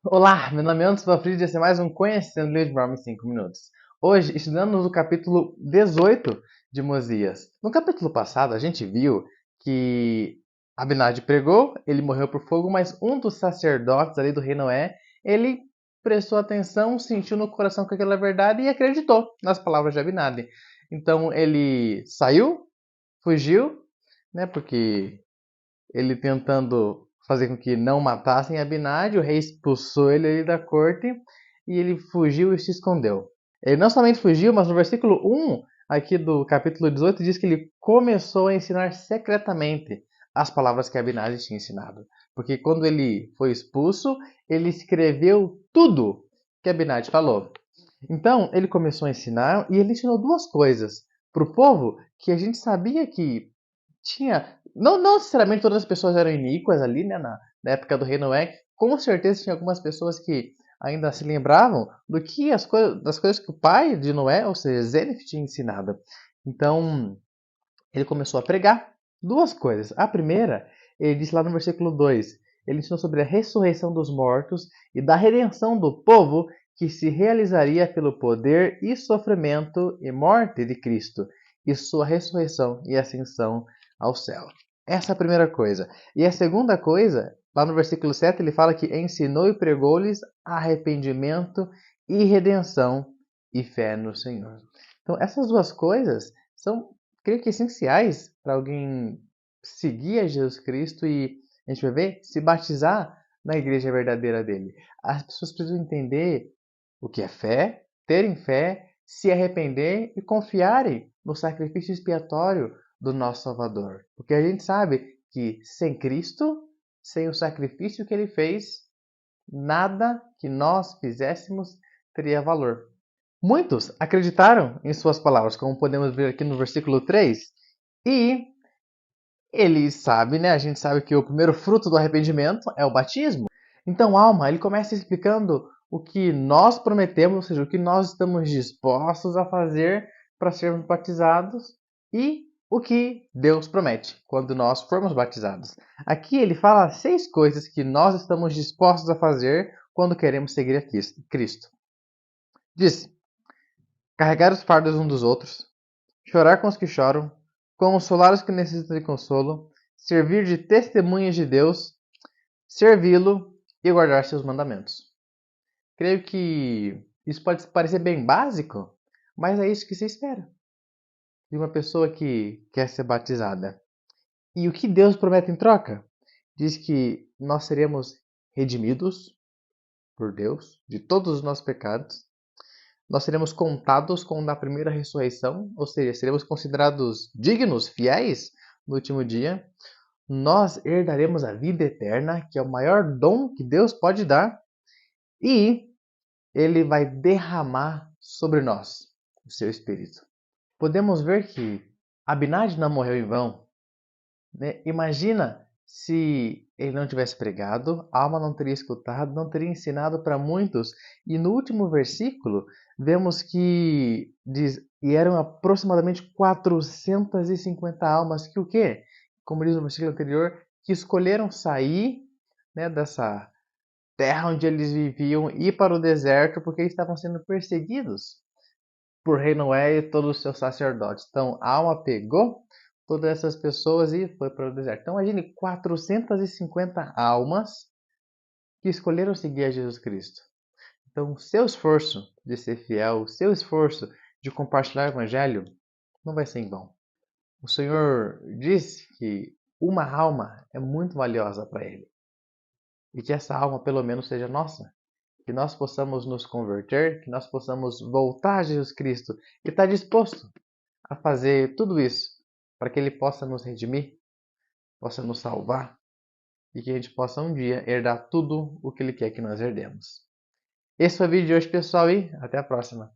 Olá, meu nome é Anderson Valfrid e esse é mais um Conhecendo o Livro de Mormon em 5 minutos. Hoje, estudando o capítulo 18 de Mosias. No capítulo passado, a gente viu que Abinadi pregou, ele morreu por fogo, mas um dos sacerdotes ali do rei Noé, ele prestou atenção, sentiu no coração que aquela é verdade e acreditou nas palavras de Abinadi. Então, ele saiu, fugiu, né, porque ele tentando fazer com que não matassem Abinadi, o rei expulsou ele ali da corte e ele fugiu e se escondeu. Ele não somente fugiu, mas no versículo 1 aqui do capítulo 18 diz que ele começou a ensinar secretamente as palavras que Abinadi tinha ensinado. Porque quando ele foi expulso, ele escreveu tudo que Abinadi falou. Então, ele começou a ensinar e ele ensinou duas coisas para o povo que a gente sabia que tinha. Não necessariamente todas as pessoas eram iníquas ali, né? Na época do rei Noé. Com certeza tinha algumas pessoas que ainda se lembravam do que das coisas que o pai de Noé, ou seja, Zenith, tinha ensinado. Então, ele começou a pregar duas coisas. A primeira, ele disse lá no versículo 2, ele ensinou sobre a ressurreição dos mortos e da redenção do povo que se realizaria pelo poder e sofrimento e morte de Cristo e sua ressurreição e ascensão ao céu. Essa é a primeira coisa. E a segunda coisa, lá no versículo 7, ele fala que ensinou e pregou-lhes arrependimento e redenção e fé no Senhor. Então, essas duas coisas são, creio que, essenciais para alguém seguir a Jesus Cristo e, a gente vai ver, se batizar na igreja verdadeira dele. As pessoas precisam entender o que é fé, terem fé, se arrepender e confiarem no sacrifício expiatório do nosso Salvador. Porque a gente sabe que sem Cristo, sem o sacrifício que ele fez, nada que nós fizéssemos teria valor. Muitos acreditaram em suas palavras, como podemos ver aqui no versículo 3, e ele sabe, né? A gente sabe que o primeiro fruto do arrependimento é o batismo. Então, Alma, ele começa explicando o que nós prometemos, ou seja, o que nós estamos dispostos a fazer para sermos batizados e o que Deus promete quando nós formos batizados. Aqui ele fala 6 coisas que nós estamos dispostos a fazer quando queremos seguir a Cristo. Diz: carregar os fardos uns dos outros, chorar com os que choram, consolar os que necessitam de consolo, servir de testemunhas de Deus, servi-lo e guardar seus mandamentos. Creio que isso pode parecer bem básico, mas é isso que se espera de uma pessoa que quer ser batizada. E o que Deus promete em troca? Diz que nós seremos redimidos por Deus de todos os nossos pecados. Nós seremos contados com a primeira ressurreição, ou seja, seremos considerados dignos, fiéis no último dia. Nós herdaremos a vida eterna, que é o maior dom que Deus pode dar, e ele vai derramar sobre nós o seu Espírito. Podemos ver que Abinadi não morreu em vão, né? Imagina se ele não tivesse pregado, a alma não teria escutado, não teria ensinado para muitos. E no último versículo, vemos que diz, e eram aproximadamente 450 almas que o quê? Como diz no versículo anterior, que escolheram sair, né, dessa terra onde eles viviam e ir para o deserto porque estavam sendo perseguidos por rei Noé e todos os seus sacerdotes. Então, a alma pegou todas essas pessoas e foi para o deserto. Então, imagine 450 almas que escolheram seguir a Jesus Cristo. Então, o seu esforço de ser fiel, o seu esforço de compartilhar o Evangelho, não vai ser em vão. O Senhor disse que uma alma é muito valiosa para Ele. E que essa alma, pelo menos, seja nossa. Que nós possamos nos converter, que nós possamos voltar a Jesus Cristo e estar disposto a fazer tudo isso para que Ele possa nos redimir, possa nos salvar e que a gente possa um dia herdar tudo o que Ele quer que nós herdemos. Esse foi o vídeo de hoje, pessoal, e até a próxima.